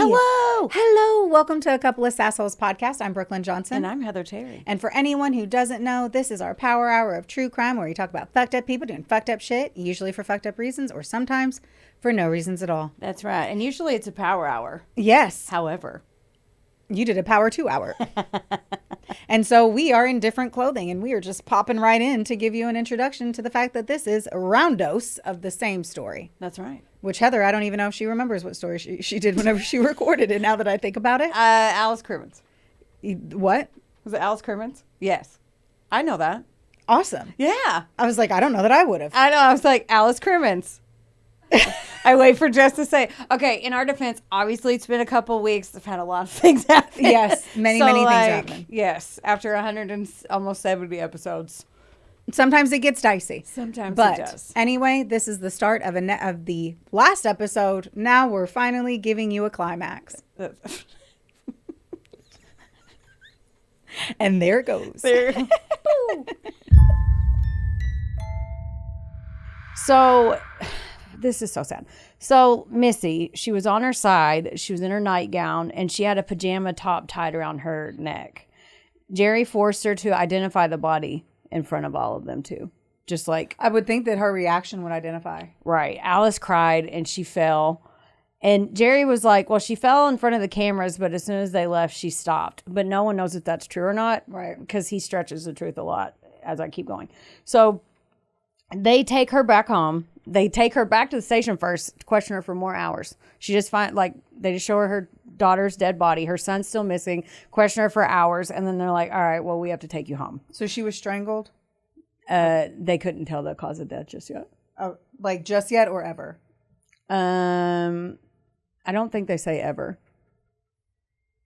Hello. Welcome to A Couple of Sassholes podcast. I'm Brooklyn Johnson. And I'm Heather Terry. And for anyone who doesn't know, this is our power hour of true crime where we talk about fucked up people doing fucked up shit, usually for fucked up reasons or sometimes for no reasons at all. That's right. And usually it's a power hour. Yes. However, you did a power 2 hour. And so we are in different clothing and we are just popping right in to give you an introduction to the fact that this is a round dose of the same story. That's right. Which Heather, I don't even know if she remembers what story she did whenever she recorded it now that I think about it. Alice Crimmins. What? Was it Alice Crimmins? Yes. I know that. Awesome. Yeah. I was like, I don't know that I would have. I know. I was like, Alice Crimmins. I wait for Jess to say, okay, in our defense, obviously it's been a couple of weeks. I've had a lot of things happen. Yes, many things happen. Yes, after 100 and almost 70 episodes. Sometimes it gets dicey. Sometimes it does. Anyway, this is the start of of the last episode. Now we're finally giving you a climax. And there it goes. So, this is so sad. So, Missy, she was on her side. She was in her nightgown, and she had a pajama top tied around her neck. Jerry forced her to identify the body in front of all of them, too. Just like... I would think that her reaction would identify. Right. Alice cried, and she fell. And Jerry was like, well, she fell in front of the cameras, but as soon as they left, she stopped. But no one knows if that's true or not. Right. Because he stretches the truth a lot as I keep going. So... they take her back home. They take her back to the station first, question her for more hours. She just they just show her daughter's dead body. Her son's still missing, question her for hours. And then they're like, all right, well, we have to take you home. So she was strangled? They couldn't tell the cause of death just yet. Oh, like just yet or ever? I don't think they say ever.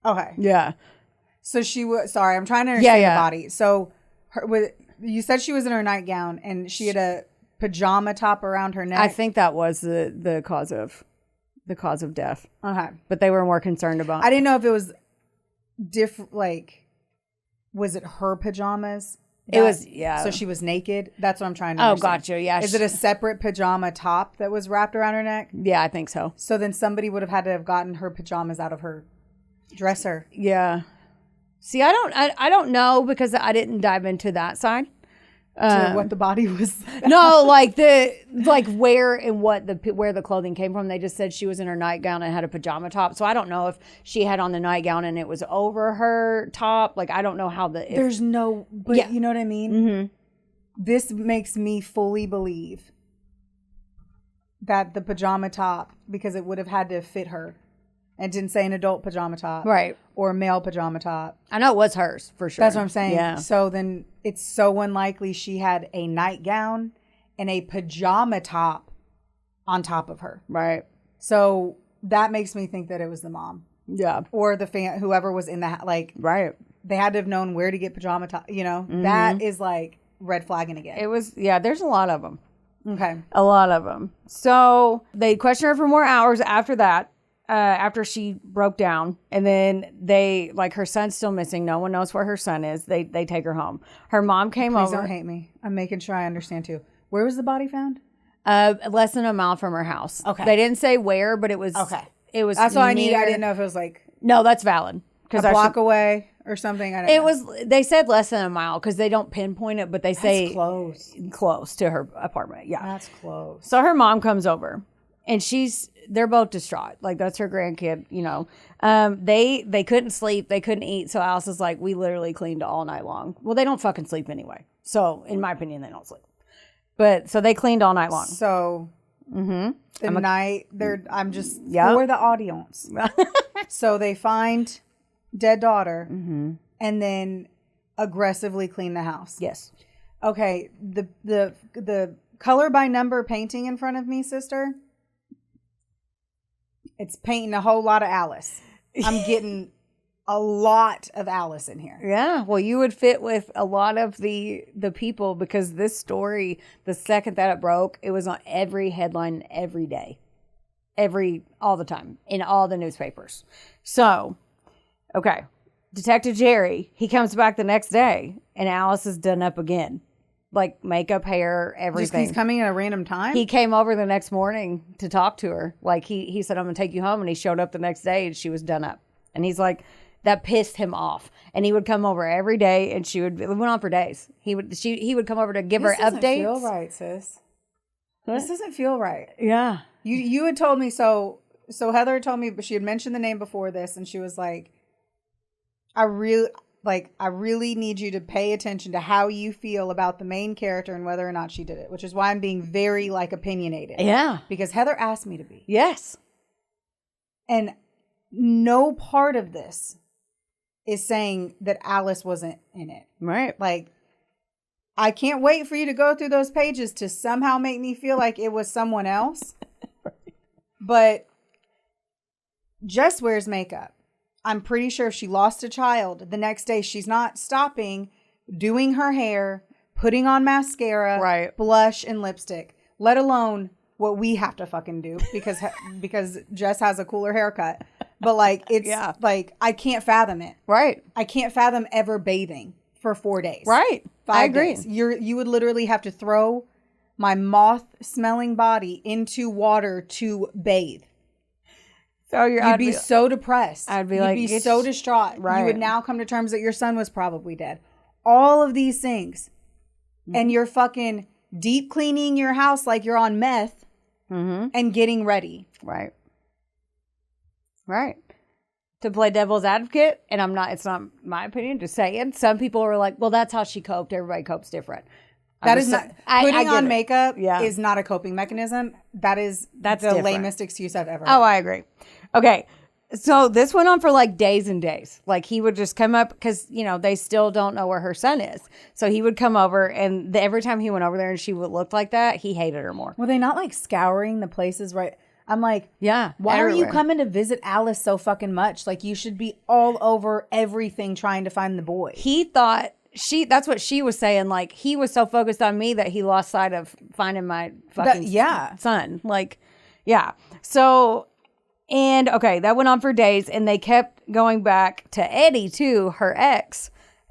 Okay. Yeah. So she was, sorry, I'm trying to understand the body. So you said she was in her nightgown and she had a pajama top around her neck. I think that was the cause of death. Okay. But they were more concerned about. I didn't know if it was different. Like, was it her pajamas? It was, yeah. So she was naked. That's what I'm trying to understand. Oh, gotcha. Yeah. Is it a separate pajama top that was wrapped around her neck? Yeah, I think so. So then somebody would have had to have gotten her pajamas out of her dresser. Yeah. See, I don't know because I didn't dive into that side. To what the body was. No, like where and where the clothing came from. They just said she was in her nightgown and had a pajama top. So I don't know if she had on the nightgown and it was over her top. Like I don't know how but you know what I mean? Mm-hmm. This makes me fully believe that the pajama top, because it would have had to fit her. And didn't say an adult pajama top. Right. Or a male pajama top. I know it was hers, for sure. That's what I'm saying. Yeah. So then it's so unlikely she had a nightgown and a pajama top on top of her. Right. So that makes me think that it was the mom. Yeah. Or the whoever was in the right. They had to have known where to get pajama top. Mm-hmm. That is like red flagging again. It was, there's a lot of them. Okay. A lot of them. So they questioned her for more hours after that. After she broke down, and then her son's still missing. No one knows where her son is. They take her home. Her mom came over. Please don't hate me. I'm making sure I understand too. Where was the body found? Less than a mile from her house. Okay. They didn't say where, but it was. Okay. It was. That's all I needed. I didn't know if it was like. No, that's valid. A block away or something. I don't know. They said less than a mile because they don't pinpoint it, but they say close to her apartment. Yeah, that's close. So her mom comes over, and they're both distraught. Like that's her grandkid, you know. They couldn't sleep. They couldn't eat. So Alice is like, we literally cleaned all night long. Well, they don't fucking sleep anyway. So in my opinion, they don't sleep. But so they cleaned all night long. So mm-hmm. I'm just for the audience. So they find dead daughter mm-hmm. and then aggressively clean the house. Yes. Okay. The color by number painting in front of me, sister. It's painting a whole lot of Alice. I'm getting a lot of Alice in here. Yeah. Well, you would fit with a lot of the people because this story, the second that it broke, it was on every headline every day. All the time in all the newspapers. So, okay. Detective Jerry, he comes back the next day and Alice is done up again. like makeup, hair, Just 'cause everything. he's coming at a random time? He came over the next morning to talk to her. Like he said, I'm gonna take you home, and he showed up the next day and she was done up. And he's like, that pissed him off. And he would come over every day, and it went on for days. He would come over to give her updates. This doesn't feel right, sis. What? This doesn't feel right. Yeah. You had told me so Heather told me, but she had mentioned the name before this, and she was like, I really need you to pay attention to how you feel about the main character and whether or not she did it, which is why I'm being very like opinionated. Yeah. Because Heather asked me to be. Yes. And no part of this is saying that Alice wasn't in it. Right. Like, I can't wait for you to go through those pages to somehow make me feel like it was someone else. Right. But Jess wears makeup. I'm pretty sure if she lost a child, the next day she's not stopping doing her hair, putting on mascara, right, blush, and lipstick, let alone what we have to fucking do because Jess has a cooler haircut. But like, it's like, I can't fathom it. Right. I can't fathom ever bathing for 4 days. Right. 5 I agree. days. You would literally have to throw my moth-smelling body into water to bathe. So you'd be so depressed. I'd be You'd be so distraught. Right. You would now come to terms that your son was probably dead. All of these things. Mm-hmm. And you're fucking deep cleaning your house like you're on meth and getting ready. Right. Right. To play devil's advocate, and it's not my opinion, just saying, some people are like, well, that's how she coped. Everybody copes different. That is not, putting on makeup Yeah. is not a coping mechanism. That's the different. lamest excuse I've ever heard. Oh, I agree. Okay. So this went on for like days and days. Like he would just come up because, they still don't know where her son is. So he would come over, and every time he went over there and she would look like that, he hated her more. Were they not like scouring the places right? I'm like, yeah. Why everywhere. are you coming to visit Alice so fucking much? Like, you should be all over everything trying to find the boy. He thought that's what she was saying. Like, he was so focused on me that he lost sight of finding my fucking son. Like, yeah. So, and okay, that went on for days, and they kept going back to Eddie too, her ex,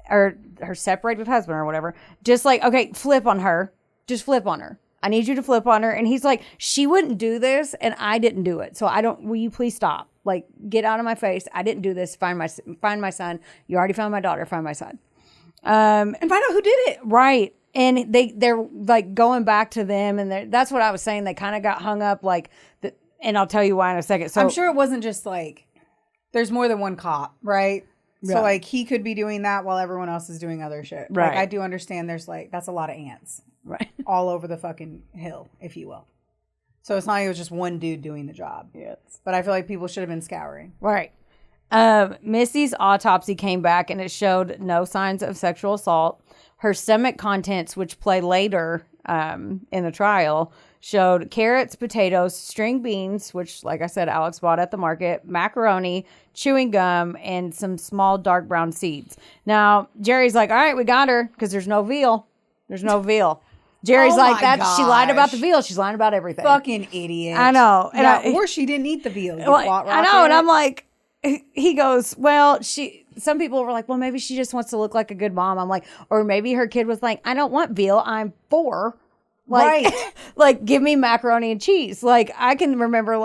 or her separated husband or whatever. Just like, okay, flip on her. Just flip on her. I need you to flip on her. And he's like, she wouldn't do this, and I didn't do it. So will you please stop? Like, get out of my face. I didn't do this. Find my son. You already found my daughter. Find my son. And find out who did it. Right. And they're like going back to them. And that's what I was saying. They kind of got hung up and I'll tell you why in a second. So I'm sure it wasn't just like, there's more than one cop, right? Yeah. So like he could be doing that while everyone else is doing other shit. Right. Like I do understand there's that's a lot of ants. Right. All over the fucking hill, if you will. So it's not like it was just one dude doing the job. Yes. But I feel like people should have been scouring. Right. Missy's autopsy came back, and it showed no signs of sexual assault. Her stomach contents, which play later in the trial, showed carrots, potatoes, string beans, which, like I said, Alex bought at the market, macaroni, chewing gum, and some small dark brown seeds. Now, Jerry's like, all right, we got her, because there's no veal. There's no veal. Jerry's like, she lied about the veal. She's lying about everything. Fucking idiot. I know. And or she didn't eat the veal. I know. And I'm like, he goes, well, some people were like, well, maybe she just wants to look like a good mom. I'm like, or maybe her kid was like, I don't want veal. I'm 4. Like, right. Like, give me macaroni and cheese. Like, I can remember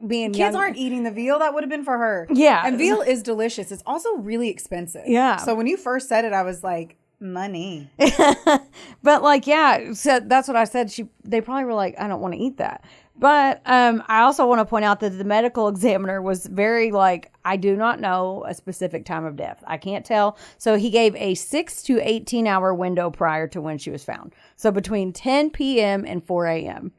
being young. Kids aren't eating the veal. That would have been for her. Yeah. And veal is delicious. It's also really expensive. Yeah. So when you first said it, I was like, money. But so that's what I said. They probably were like, I don't want to eat that. But I also want to point out that the medical examiner was very I do not know a specific time of death. I can't tell. So he gave a 6 to 18 hour window prior to when she was found. So between 10 p.m. and 4 a.m.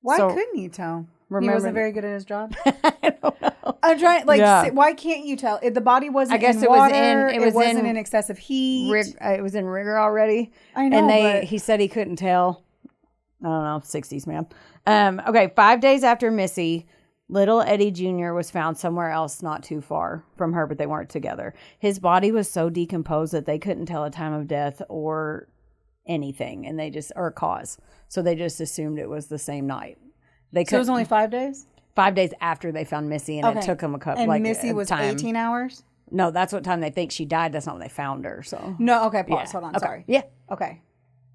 Why couldn't you tell? He wasn't very good at his job. I don't know. I'm trying. Why can't you tell? The body wasn't. I guess in it water, was wasn't in excessive heat. It was in rigor already. I know. And he said he couldn't tell. I don't know, 60s, man. Okay, 5 days after Missy, little Eddie Jr. was found somewhere else not too far from her, but they weren't together. His body was so decomposed that they couldn't tell a time of death or anything, or a cause. So they just assumed it was the same night. So it was only 5 days? 5 days after they found Missy, and it took them a couple. And Missy was time. 18 hours? No, that's what time they think she died. That's not when they found her. So no, okay, pause. Yeah. Hold on, sorry. Yeah, okay.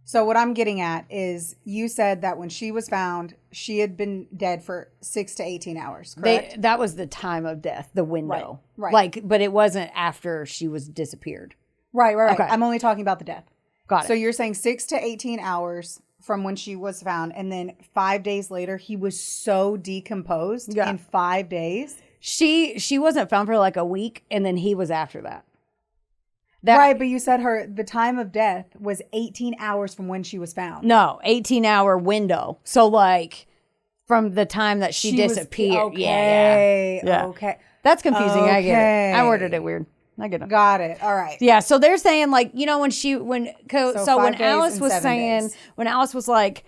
So what I'm getting at is you said that when she was found, she had been dead for 6 to 18 hours, correct? That was the time of death, the window. Right. Like, but it wasn't after she was disappeared. Right. Okay. I'm only talking about the death. Got it. So you're saying 6 to 18 hours from when she was found, and then 5 days later, he was so decomposed in 5 days? She wasn't found for like a week, and then he was after that. Right, but you said the time of death was 18 hours from when she was found. No, 18-hour window. So like from the time that she disappeared. Okay. Yeah. Okay. That's confusing. Okay. I get it. I worded it weird. I get it. Got it. All right. Yeah. So they're saying like, when when 5 Alice days was and 7 saying, days. when Alice was like,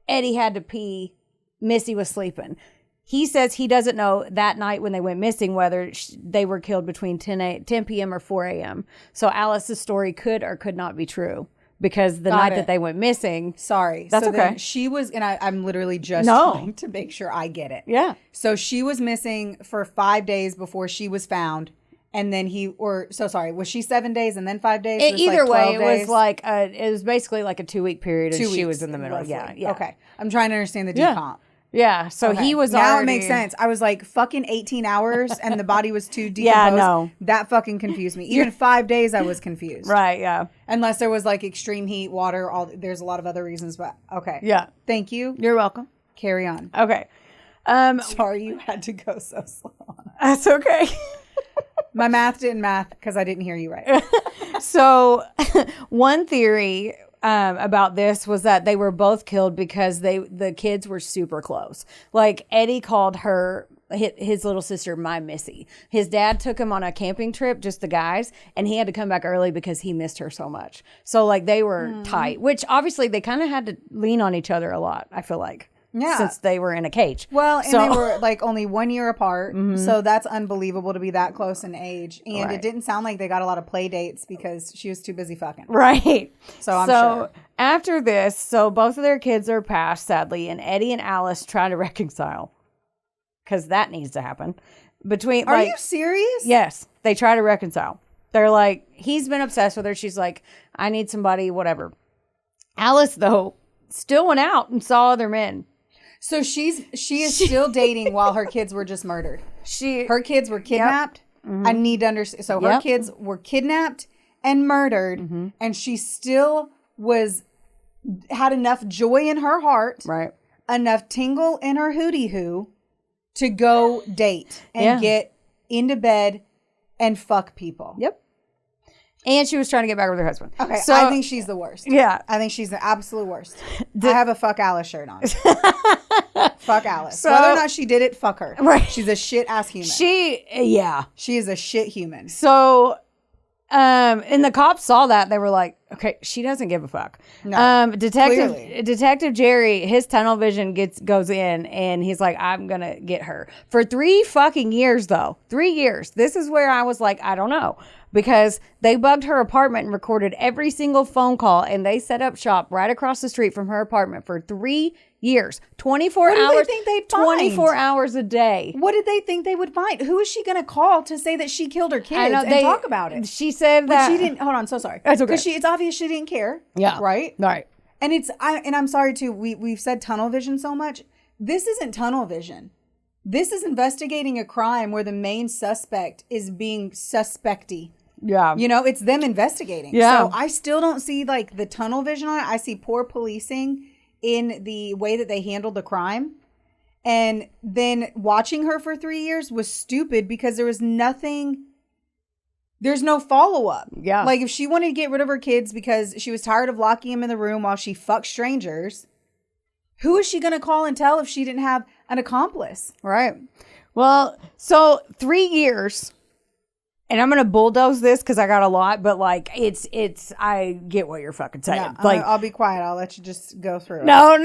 Eddie had to pee, Missy was sleeping. He says he doesn't know that night when they went missing whether they were killed between 10 p.m. or 4 a.m. So Alice's story could or could not be true because the night that they went missing. Sorry. That's okay. Then she was, and I'm literally just trying to make sure I get it. Yeah. So she was missing for 5 days before she was found. And then was she 7 days and then 5 days? Either way, it was basically like a 2-week period and she was in the middle. Roughly. Yeah. Okay. I'm trying to understand the decomp. Yeah, so he was now already... it makes sense. I was like, fucking 18 hours and the body was too decomposed. Yeah, no. That fucking confused me. Even 5 days, I was confused. Right, yeah. Unless there was like extreme heat, water, there's a lot of other reasons, but okay. Yeah. Thank you. You're welcome. Carry on. Okay. Sorry you had to go so slow. That's okay. My math didn't math because I didn't hear you right. So one theory... about this was that they were both killed because the kids were super close. Like Eddie called her his little sister my Missy. His dad took him on a camping trip, just the guys, and he had to come back early because he missed her so much. So like they were tight, which obviously they kind of had to lean on each other a lot, I feel like. Yeah. Since they were in a cage. Well, and they were like only 1 year apart. Mm-hmm. So that's unbelievable to be that close in age. And it didn't sound like they got a lot of play dates because she was too busy fucking. Right. So I'm sure. After this, both of their kids are passed, sadly, and Eddie and Alice try to reconcile. Because that needs to happen. Are you serious? Yes. They try to reconcile. They're like, he's been obsessed with her. She's like, I need somebody, whatever. Alice, though, still went out and saw other men. So she is still dating while her kids were just murdered. Her kids were kidnapped. Yep. Mm-hmm. I need to understand. So her kids were kidnapped and murdered, and she still had enough joy in her heart, right? Enough tingle in her hootie hoo to go date and get into bed and fuck people. Yep. And she was trying to get back with her husband. Okay, so I think she's the worst. Yeah. I think she's the absolute worst. I have a fuck Alice shirt on. Fuck Alice. So, whether or not she did it, fuck her. Right. She's a shit ass human. She is a shit human. So, and the cops saw that. They were like, okay, she doesn't give a fuck. No, Detective Jerry, his tunnel vision goes in and he's like, I'm going to get her. For 3 fucking years, though. 3 years. This is where I was like, I don't know. Because they bugged her apartment and recorded every single phone call, and they set up shop right across the street from her apartment for 3 years. 24 hours. What did they think they'd find? 24 hours a day. What did they think they would find? Who is she going to call to say that she killed her kids and talk about it? She said that. But she didn't. Hold on. So sorry. That's okay. Because it's obvious she didn't care. Yeah. Right? Right. And I'm sorry too. We've said tunnel vision so much. This isn't tunnel vision. This is investigating a crime where the main suspect is being suspecty. Yeah. It's them investigating. Yeah. So I still don't see like the tunnel vision on it. I see poor policing in the way that they handled the crime. And then watching her for 3 years was stupid because there's no follow-up. Yeah. Like if she wanted to get rid of her kids because she was tired of locking them in the room while she fucked strangers, who is she going to call and tell if she didn't have an accomplice? Right. Well, so 3 years... And I'm going to bulldoze this because I got a lot, but like I get what you're fucking saying. Yeah, like I'll be quiet. I'll let you just go through it. No.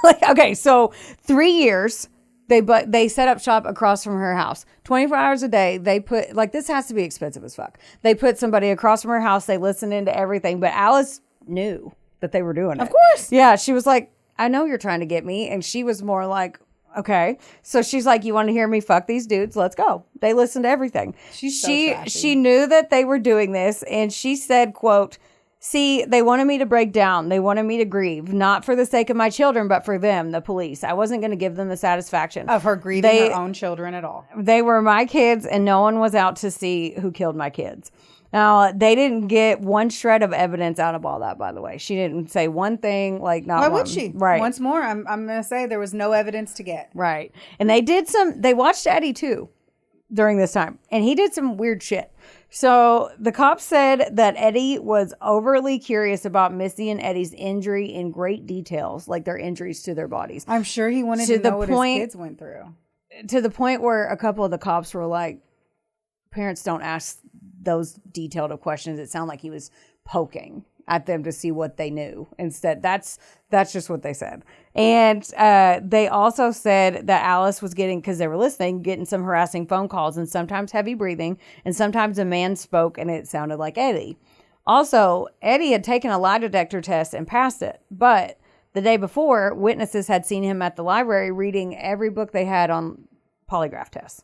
Like, okay. So 3 years, they set up shop across from her house, 24 hours a day. They put like, this has to be expensive as fuck. They put somebody across from her house. They listened into everything, but Alice knew that they were doing it. Of course. Yeah. She was like, I know you're trying to get me. And she was more like, okay. So she's like, you want to hear me fuck these dudes? Let's go. They listened to everything. She's so trashy. She knew that they were doing this. And she said, quote, See, they wanted me to break down. They wanted me to grieve, not for the sake of my children, but for them, the police. I wasn't going to give them the satisfaction of her grieving her own children at all. They were my kids, and no one was out to see who killed my kids. Now, they didn't get one shred of evidence out of all that, by the way. She didn't say one thing, like not one. Why would she? Right. Once more, I'm going to say there was no evidence to get. Right. And they watched Eddie too during this time, and he did some weird shit. So the cops said that Eddie was overly curious about Missy and Eddie's injury in great details, like their injuries to their bodies. I'm sure he wanted to know what his kids went through. To the point where a couple of the cops were like, parents don't ask those detailed of questions. It sounded like he was poking at them to see what they knew. Instead, that's just what they said. And they also said that Alice was getting some harassing phone calls and sometimes heavy breathing. And sometimes a man spoke and it sounded like Eddie. Also, Eddie had taken a lie detector test and passed it. But the day before, witnesses had seen him at the library reading every book they had on polygraph tests.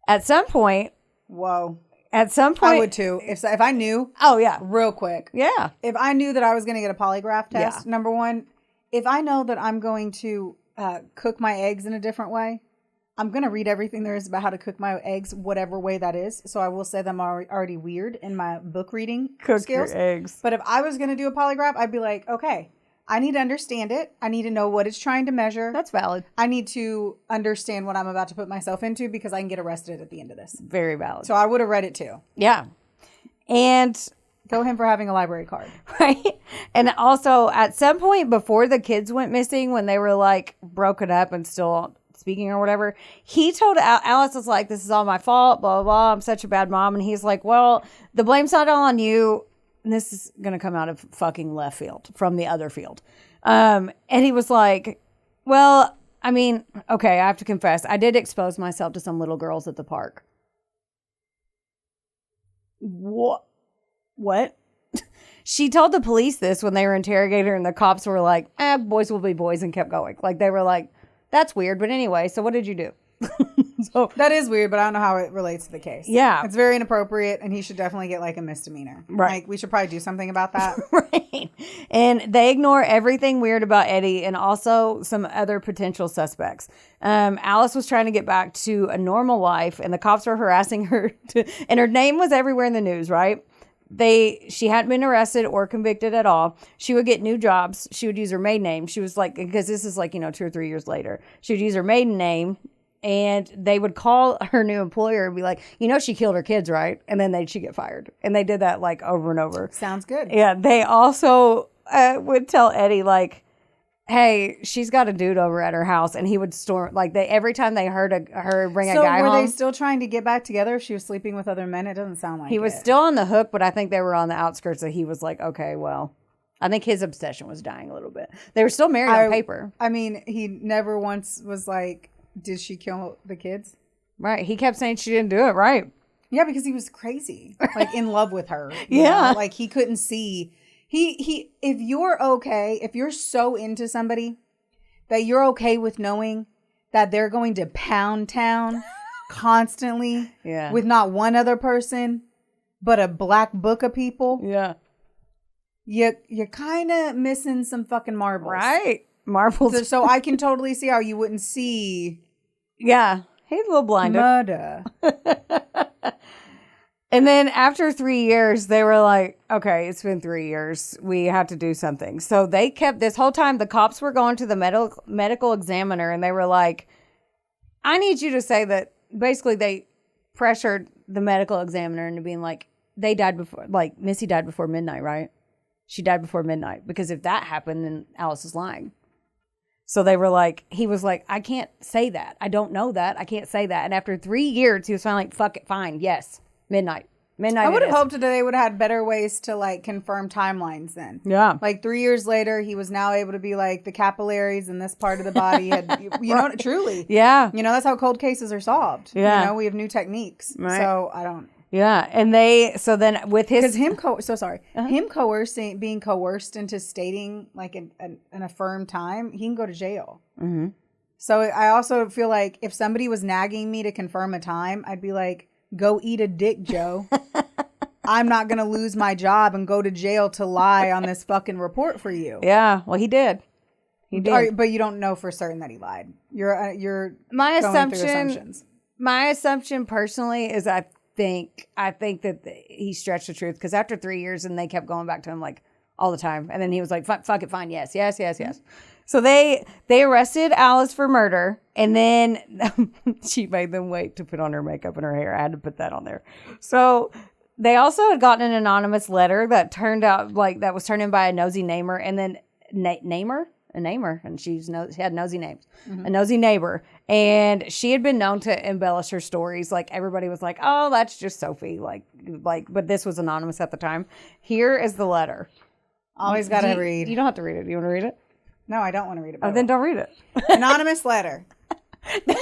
At some point... Whoa. At some point... I would too. If I knew... Oh, yeah. Real quick. Yeah. If I knew that I was going to get a polygraph test, number one, if I know that I'm going to cook my eggs in a different way, I'm going to read everything there is about how to cook my eggs, whatever way that is. So I will say that I'm already weird in my book reading skills. Cook your eggs. But if I was going to do a polygraph, I'd be like, okay, I need to understand it. I need to know what it's trying to measure. That's valid. I need to understand what I'm about to put myself into because I can get arrested at the end of this. Very valid. So I would have read it too. Yeah. And go him for having a library card. Right. And also at some point before the kids went missing, when they were like broken up and still speaking or whatever, he told Alice was like, this is all my fault, blah, blah, blah. I'm such a bad mom. And he's like, well, the blame's not all on you. And this is going to come out of fucking left field from the other field. And he was like, well, I mean, okay, I have to confess, I did expose myself to some little girls at the park. What? She told the police this when they were interrogating her, and the cops were like, boys will be boys, and kept going. Like, they were like, that's weird. But anyway, so what did you do? So that is weird, but I don't know how it relates to the case. Yeah. It's very inappropriate, and he should definitely get like a misdemeanor. Right. Like, we should probably do something about that. Right. And they ignore everything weird about Eddie and also some other potential suspects. Alice was trying to get back to a normal life, and the cops were harassing her. And her name was everywhere in the news, right? She hadn't been arrested or convicted at all. She would get new jobs. She would use her maiden name. She was like, because this is like, 2 or 3 years later. She would use her maiden name. And they would call her new employer and be like, she killed her kids, right? And then she'd get fired. And they did that like over and over. Sounds good. Yeah. They also would tell Eddie like, hey, she's got a dude over at her house. And he would storm, like every time they heard her bring a guy home. So were they still trying to get back together if she was sleeping with other men? It doesn't sound like he was still on the hook, but I think they were on the outskirts. So he was like, okay, well, I think his obsession was dying a little bit. They were still married on paper. I mean, he never once was like, did she kill the kids? Right. He kept saying she didn't do it. Right. Yeah, because he was crazy. Like in love with her. Yeah. Like he couldn't see. He if you're okay, if you're so into somebody that you're okay with knowing that they're going to pound town constantly with not one other person but a black book of people. Yeah. You're kind of missing some fucking marbles. Right. Marbles. So I can totally see how you wouldn't see. Yeah. He's a little blinded. Murder. And then after 3 years, they were like, okay, it's been 3 years. We have to do something. So they kept this whole time. The cops were going to the medical examiner and they were like, I need you to say that. Basically, they pressured the medical examiner into being like, they died before, like Missy died before midnight, right? She died before midnight. Because if that happened, then Alice is lying. So they were like, he was like, I can't say that. I don't know that. I can't say that. And after 3 years, he was finally like, fuck it, fine. Yes. Midnight. I would have hoped that they would have had better ways to like confirm timelines then. Yeah. Like 3 years later, he was now able to be like the capillaries in this part of the body had, know, truly. Yeah. That's how cold cases are solved. Yeah. We have new techniques. Right. So I don't. Yeah. And so then with his. Because him coercing, being coerced into stating like in a firm time, he can go to jail. Mm-hmm. So I also feel like if somebody was nagging me to confirm a time, I'd be like, go eat a dick, Joe. I'm not going to lose my job and go to jail to lie on this fucking report for you. Yeah, well, he did. He did. But you don't know for certain that he lied. You're my going through assumptions. My assumption personally is I think that he stretched the truth, because after 3 years and they kept going back to him like all the time, and then he was like, fuck it, fine, yes. So they arrested Alice for murder, and then she made them wait to put on her makeup and her hair. I had to put that on there. So they also had gotten an anonymous letter that turned out that was turned in by a nosy neighbor, and then a neighbor, and she had nosy names, a nosy neighbor, and she had been known to embellish her stories. Like, everybody was like, "Oh, that's just Sophie." But this was anonymous at the time. Here is the letter. Always got to read. You don't have to read it. You want to read it? No, I don't want to read it. Oh, then don't read it. Anonymous letter. You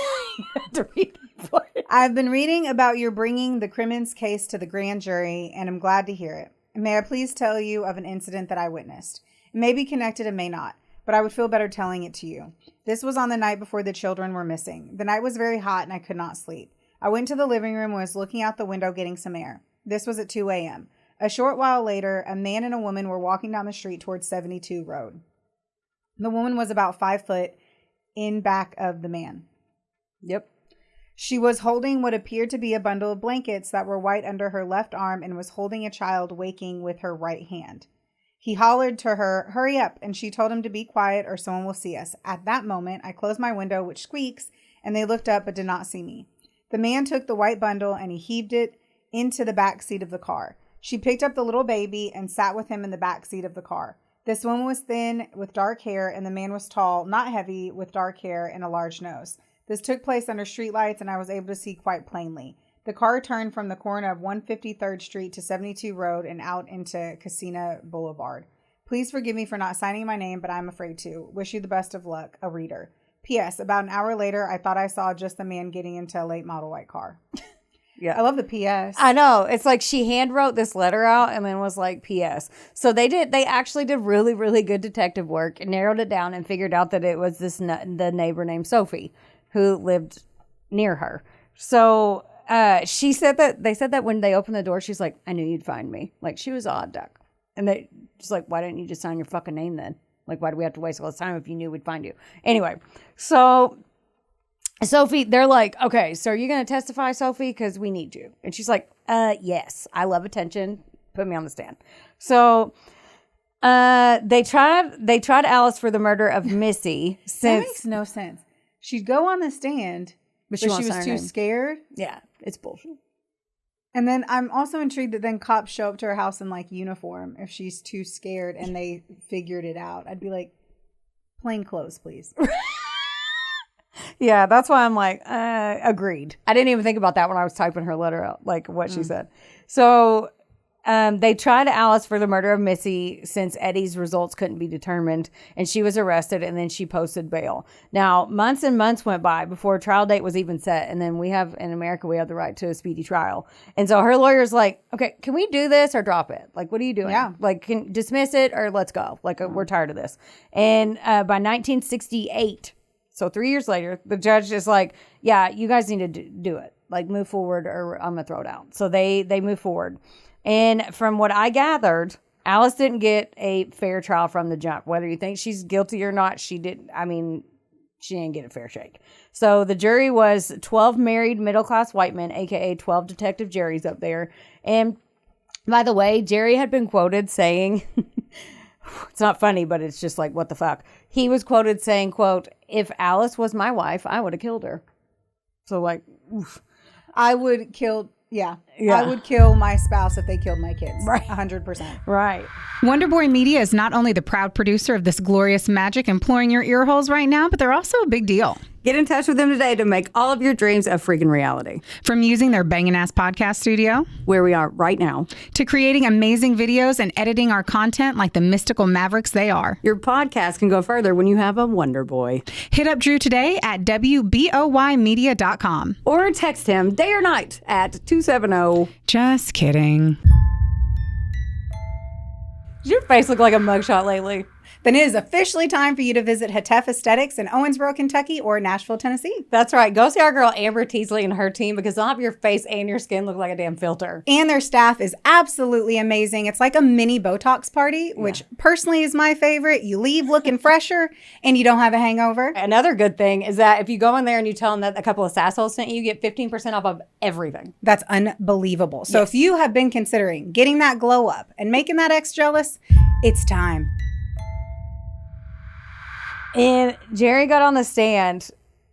have to read it. I've been reading about your bringing the Crimmins case to the grand jury, and I'm glad to hear it. May I please tell you of an incident that I witnessed? It may be connected and may not, but I would feel better telling it to you. This was on the night before the children were missing. The night was very hot and I could not sleep. I went to the living room and was looking out the window getting some air. This was at 2 a.m. A short while later, a man and a woman were walking down the street towards 72 Road. The woman was about 5 foot in back of the man. Yep. She was holding what appeared to be a bundle of blankets that were white under her left arm and was holding a child waking with her right hand. He hollered to her, "Hurry up," and she told him to be quiet or someone will see us. At that moment, I closed my window, which squeaks, and they looked up but did not see me. The man took the white bundle and he heaved it into the back seat of the car. She picked up the little baby and sat with him in the back seat of the car. This woman was thin with dark hair, and the man was tall, not heavy, with dark hair and a large nose. This took place under streetlights, and I was able to see quite plainly. The car turned from the corner of 153rd Street to 72 Road and out into Casino Boulevard. Please forgive me for not signing my name, but I'm afraid to. Wish you the best of luck. A reader. P.S. About an hour later, I thought I saw just the man getting into a late model white car. Yeah. I love the P.S. I know. It's like she hand wrote this letter out and then was like, P.S. So they actually did really, really good detective work and narrowed it down and figured out that it was the neighbor named Sophie who lived near her. So she said that they said that when they opened the door, she's like, I knew you'd find me. Like, she was odd duck. And they just like, why didn't you just sign your fucking name then? Like, why do we have to waste all this time if you knew we'd find you? Anyway, so Sophie, they're like, okay, so are you going to testify, Sophie? Because we need you. And she's like, yes, I love attention. Put me on the stand. So they tried Alice for the murder of Missy. That makes no sense. She'd go on the stand, but she was too scared. Yeah, it's bullshit. And then I'm also intrigued that then cops show up to her house in like uniform if she's too scared and they figured it out. I'd be like, plain clothes, please. Yeah, that's why I'm like, agreed. I didn't even think about that when I was typing her letter out, like what she said. So they tried Alice for the murder of Missy since Eddie's results couldn't be determined, and she was arrested, and then she posted bail. Now, months and months went by before a trial date was even set, and then in America, we have the right to a speedy trial. And so her lawyer's like, okay, can we do this or drop it? Like, what are you doing? Yeah. Like, dismiss it or let's go. Like, we're tired of this. And by 1968... So 3 years later, the judge is like, yeah, you guys need to do it. Like, move forward or I'm going to throw it out. So they move forward. And from what I gathered, Alice didn't get a fair trial from the jump. Whether you think she's guilty or not, she didn't get a fair shake. So the jury was 12 married middle-class white men, a.k.a. 12 Detective Jerrys up there. And by the way, Jerry had been quoted saying... It's not funny, but it's just like, what the fuck? He was quoted saying, quote, if Alice was my wife, I would have killed her. So like, oof. I would kill my spouse if they killed my kids. Right. 100%. Right. Wonderboy Media is not only the proud producer of this glorious magic imploring your ear holes right now, but they're also a big deal. Get in touch with them today to make all of your dreams a freaking reality. From using their bangin' ass podcast studio, where we are right now, to creating amazing videos and editing our content like the mystical mavericks they are. Your podcast can go further when you have a Wonder Boy. Hit up Drew today at WBOYmedia.com. Or text him day or night at 270. Just kidding. Does your face look like a mugshot lately? then it is officially time for you to visit Hetef Aesthetics in Owensboro, Kentucky or Nashville, Tennessee. That's right. Go see our girl Amber Teasley and her team because they'll have your face and your skin look like a damn filter. And their staff is absolutely amazing. It's like a mini Botox party, which personally is my favorite. You leave looking fresher and you don't have a hangover. Another good thing is that if you go in there and you tell them that a couple of Sassholes sent you, you get 15% off of everything. That's unbelievable. So if you have been considering getting that glow up and making that ex jealous, it's time. And Jerry got on the stand,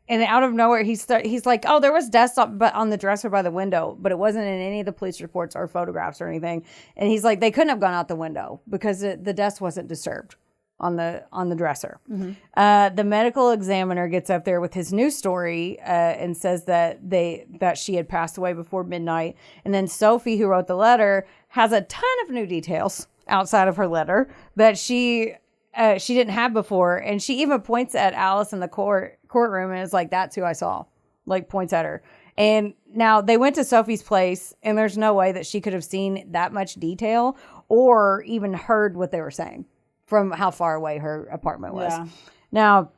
and out of nowhere, he's like, oh, there was dust on the dresser by the window, but it wasn't in any of the police reports or photographs or anything. And he's like, they couldn't have gone out the window because the dust wasn't disturbed on the dresser. Mm-hmm. The medical examiner gets up there with his news story and says that she had passed away before midnight. And then Sophie, who wrote the letter, has a ton of new details outside of her letter that she didn't have before. And she even points at Alice in the courtroom and is like, that's who I saw. Like, points at her. And now they went to Sophie's place, and there's no way that she could have seen that much detail or even heard what they were saying from how far away her apartment was. Yeah. Now,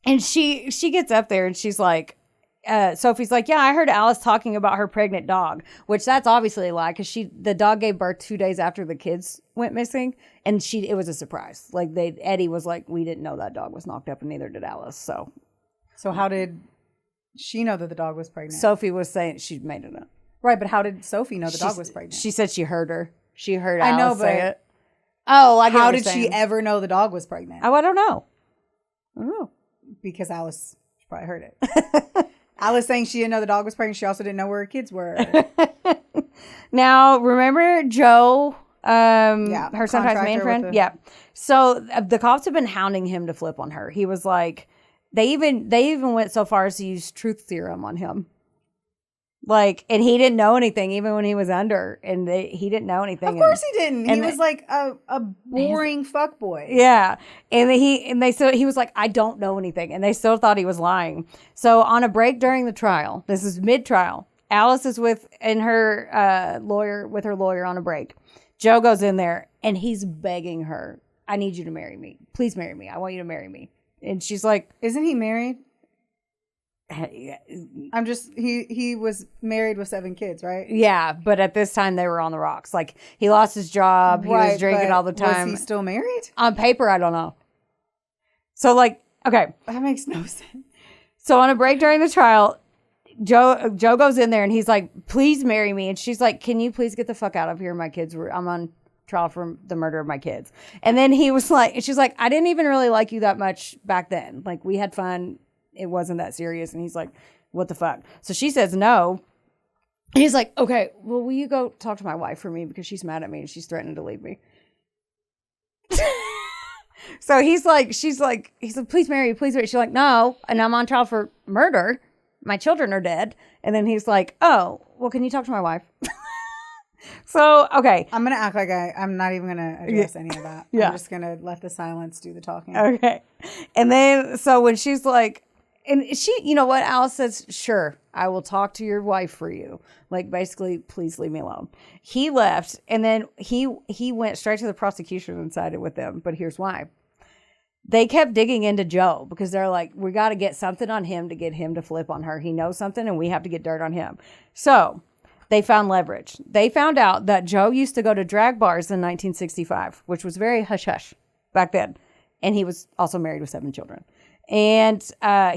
and she gets up there and she's like, Sophie's like, yeah, I heard Alice talking about her pregnant dog, which that's obviously a lie because the dog gave birth 2 days after the kids went missing, and it was a surprise. Like Eddie was like, we didn't know that dog was knocked up, and neither did Alice. So how did she know that the dog was pregnant? Sophie was saying she made it up. Right, but how did Sophie know the dog was pregnant? She said she heard her. She heard Alice say it. Oh, like how did she ever know the dog was pregnant? Oh, I don't know. Because Alice probably heard it. Alice saying she didn't know the dog was pregnant. She also didn't know where her kids were. Now, remember Joe, her sometimes main friend? Yeah. So the cops have been hounding him to flip on her. He was like, they even went so far as to use truth serum on him. Like, and he didn't know anything even when he was under, and he didn't know anything. Of course he didn't. He was like a boring fuckboy. Yeah. And he was like, I don't know anything. And they still thought he was lying. So on a break during the trial, this is mid-trial, Alice is with her lawyer on a break. Joe goes in there and he's begging her, I need you to marry me. Please marry me. I want you to marry me. And she's like, isn't he married? I'm just he was married with 7 kids, right? Yeah, but at this time they were on the rocks. Like, he lost his job, he was drinking all the time. Was he still married? On paper, I don't know. So, like, okay, that makes no sense. So on a break during the trial, Joe goes in there and he's like, please marry me. And she's like, can you please get the fuck out of here? My kids I'm on trial for the murder of my kids. And then he was like, she's like, I didn't even really like you that much back then. Like, we had fun. It wasn't that serious. And he's like, what the fuck? So she says no. And he's like, okay, well, will you go talk to my wife for me? Because she's mad at me and she's threatening to leave me. So she's like, please marry me, please marry me. She's like, no. And I'm on trial for murder. My children are dead. And then he's like, oh, well, can you talk to my wife? So, okay. I'm going to act like I'm not even going to address any of that. Yeah. I'm just going to let the silence do the talking. Okay. And then, so when she's like, and she, you know what, Alice says, sure, I will talk to your wife for you. Like, basically, please leave me alone. He left, and then he went straight to the prosecution and sided with them. But here's why. They kept digging into Joe because they're like, we got to get something on him to get him to flip on her. He knows something, and we have to get dirt on him. So they found leverage. They found out that Joe used to go to drag bars in 1965, which was very hush-hush back then. And he was also married with 7 children. And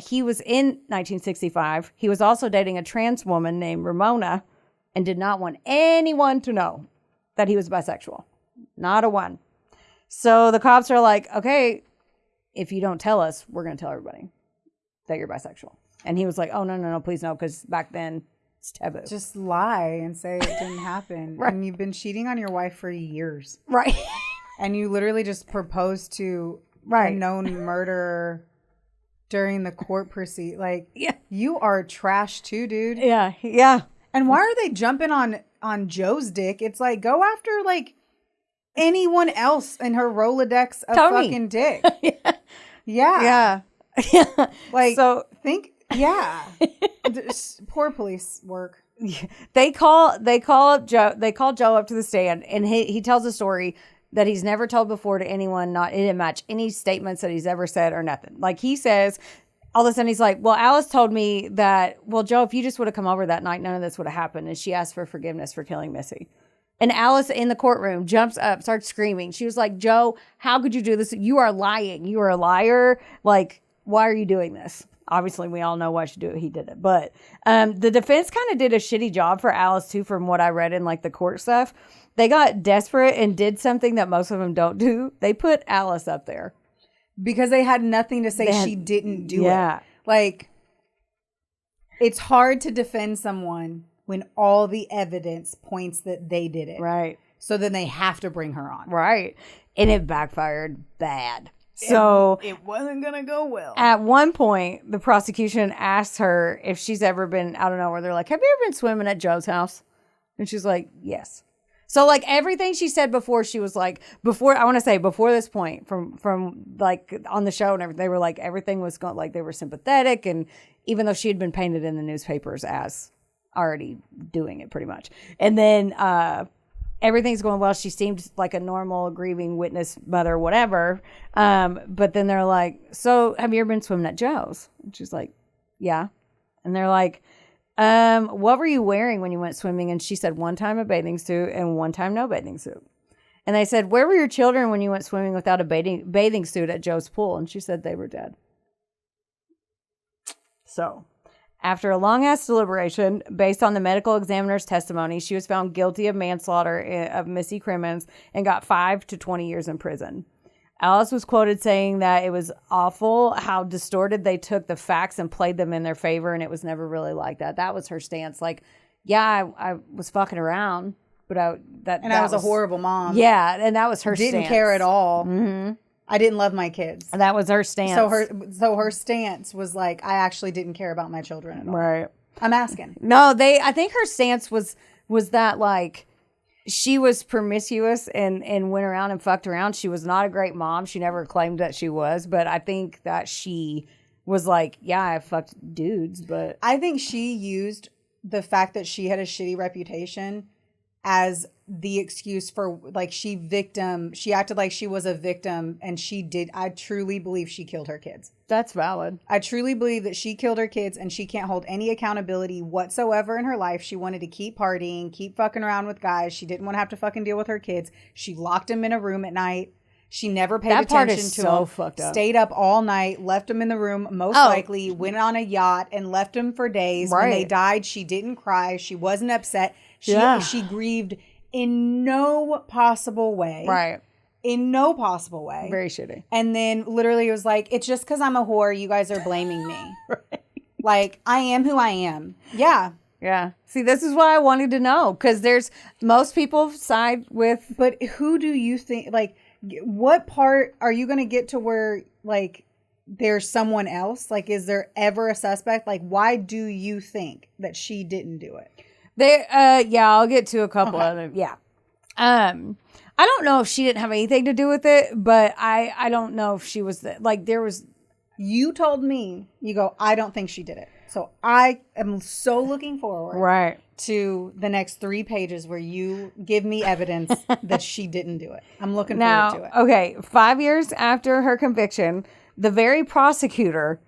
he was in 1965. He was also dating a trans woman named Ramona and did not want anyone to know that he was bisexual. Not a one. So the cops are like, okay, if you don't tell us, we're going to tell everybody that you're bisexual. And he was like, oh, no, please no, because back then it's taboo. Just lie and say it didn't happen. Right. And you've been cheating on your wife for years. Right. And you literally just proposed to a known murderer during the court proceed. Like, yeah, you are trash too, dude. Yeah, yeah. And why are they jumping on Joe's dick? It's like, go after like anyone else in her Rolodex of Tony. Fucking dick. Yeah. Like, so think, yeah. Poor police work. They call Joe up to the stand, and he tells a story that he's never told before to anyone. It didn't match any statements that he's ever said or nothing. Like he says, all of a sudden he's like, well, Alice told me that, well, Joe, if you just would have come over that night, none of this would have happened. And she asked for forgiveness for killing Missy. And Alice in the courtroom jumps up, starts screaming. She was like, Joe, how could you do this? You are lying. You are a liar. Like, why are you doing this? Obviously, we all know why she did it. He did it. But the defense kind of did a shitty job for Alice, too, from what I read in, like, the court stuff. They got desperate and did something that most of them don't do. They put Alice up there. Because they had nothing to say she didn't do it. Like, it's hard to defend someone when all the evidence points that they did it. Right. So then they have to bring her on. Right. And it backfired bad. So it wasn't going to go well. At one point, the prosecution asked her if she's ever been, I don't know, where they're like, have you ever been swimming at Joe's house? And she's like, yes. So like everything she said before, she was like, before this point from like on the show and everything, they were like, everything was going, like they were sympathetic. And even though she had been painted in the newspapers as already doing it pretty much. And then everything's going well. She seemed like a normal grieving witness, mother, whatever. But then they're like, so have you ever been swimming at Joe's? And she's like, yeah. And they're like, what were you wearing when you went swimming? And she said, one time a bathing suit and one time no bathing suit. And they said, where were your children when you went swimming without a bathing suit at Joe's pool? And she said they were dead. So after a long-ass deliberation, based on the medical examiner's testimony, she was found guilty of manslaughter of Missy Crimmins and got 5 to 20 years in prison. Alice was quoted saying that it was awful how distorted they took the facts and played them in their favor, and it was never really like that. That was her stance. Like, yeah, I was fucking around, but I was a horrible mom. Yeah, and that was her stance. Didn't care at all. Mm-hmm. I didn't love my kids. And that was her stance. So her stance was like, I actually didn't care about my children at all. Right. I'm asking. No, I think her stance was that like she was promiscuous and went around and fucked around. She was not a great mom. She never claimed that she was, but I think that she was like, yeah, I fucked dudes, but I think she used the fact that she had a shitty reputation as the excuse for like she acted like she was a victim, and I truly believe she killed her kids. That's valid. I truly believe that she killed her kids, and she can't hold any accountability whatsoever in her life. She wanted to keep partying, keep fucking around with guys. She didn't want to have to fucking deal with her kids. She locked them in a room at night. She never paid attention to them. Fucked up. Stayed up all night, left them in the room, most likely went on a yacht and left them for days. Right. When they died, she didn't cry. She wasn't upset. She grieved in no possible way. Right. In no possible way. Very shitty. And then literally it was like, it's just because I'm a whore, you guys are blaming me. Right. Like, I am who I am. Yeah. Yeah. See, this is what I wanted to know, because most people side with. But who do you think, like, what part are you going to get to where, like, there's someone else? Like, is there ever a suspect? Like, why do you think that she didn't do it? I'll get to a couple other. Yeah. I don't know if she didn't have anything to do with it, but I don't know if she was there was. You told me, you go, I don't think she did it. So I am so looking forward to the next 3 pages where you give me evidence that she didn't do it. I'm looking forward to it. Okay, 5 years after her conviction, the very prosecutor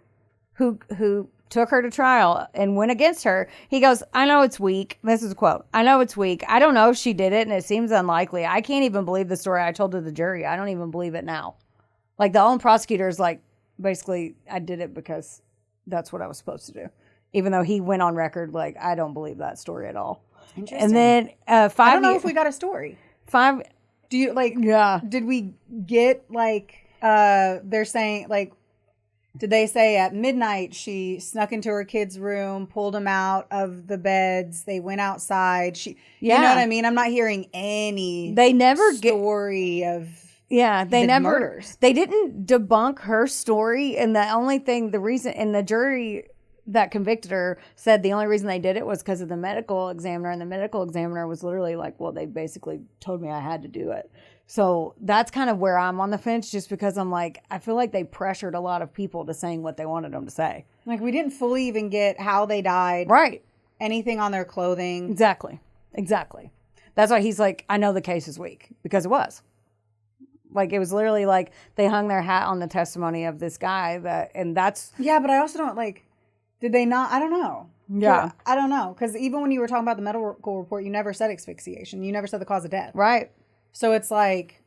who took her to trial and went against her, he goes, I know it's weak. This is a quote. I know it's weak. I don't know if she did it, and it seems unlikely. I can't even believe the story I told to the jury. I don't even believe it now. Like, the own prosecutor is like, basically, I did it because that's what I was supposed to do. Even though he went on record, like, I don't believe that story at all. Interesting. And then 5 I don't know if we got a story. 5. Do you, like, did we get, like, they're saying, like, did they say at midnight she snuck into her kid's room, pulled them out of the beds, they went outside? You know what I mean? I'm not hearing any story of murders. They didn't debunk her story, and the reason, and the jury that convicted her said the only reason they did it was because of the medical examiner, and the medical examiner was literally like, well, they basically told me I had to do it. So that's kind of where I'm on the fence, just because I'm like, I feel like they pressured a lot of people to saying what they wanted them to say. Like, we didn't fully even get how they died. Right. Anything on their clothing. Exactly. That's why he's like, I know the case is weak, because it was. Like, it was literally like they hung their hat on the testimony of this guy and that's... Yeah, but I also don't, like, did they not? I don't know. Yeah. I don't know. Because even when you were talking about the medical report, you never said asphyxiation. You never said the cause of death. Right. So it's like...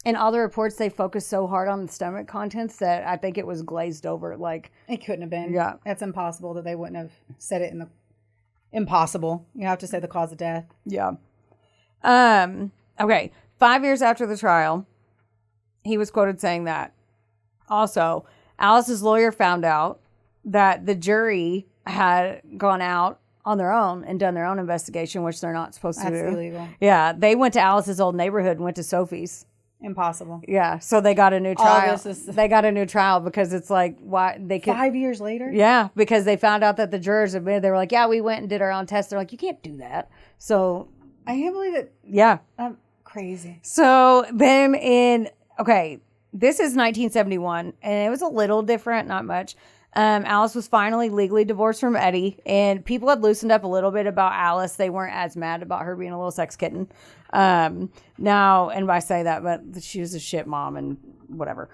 In all the reports, they focused so hard on the stomach contents that I think it was glazed over. Like, it couldn't have been. Yeah. It's impossible that they wouldn't have said it in the... Impossible. You have to say the cause of death. Yeah. Okay. 5 years after the trial, he was quoted saying that. Also, Alice's lawyer found out that the jury had gone out on their own and done their own investigation, which they're not supposed to do. That's illegal. Yeah. They went to Alice's old neighborhood and went to Sophie's. Impossible. Yeah. So they got a new trial. This is... They got a new trial because it's like, why they could... 5 years later? Yeah. Because they found out that the jurors admitted, they were like, yeah, we went and did our own test. They're like, you can't do that. So... I can't believe it. Yeah. I'm crazy. So then this is 1971, and it was a little different, not much. Alice was finally legally divorced from Eddie, and people had loosened up a little bit about Alice. They weren't as mad about her being a little sex kitten. Now, and I say that, but she was a shit mom and whatever.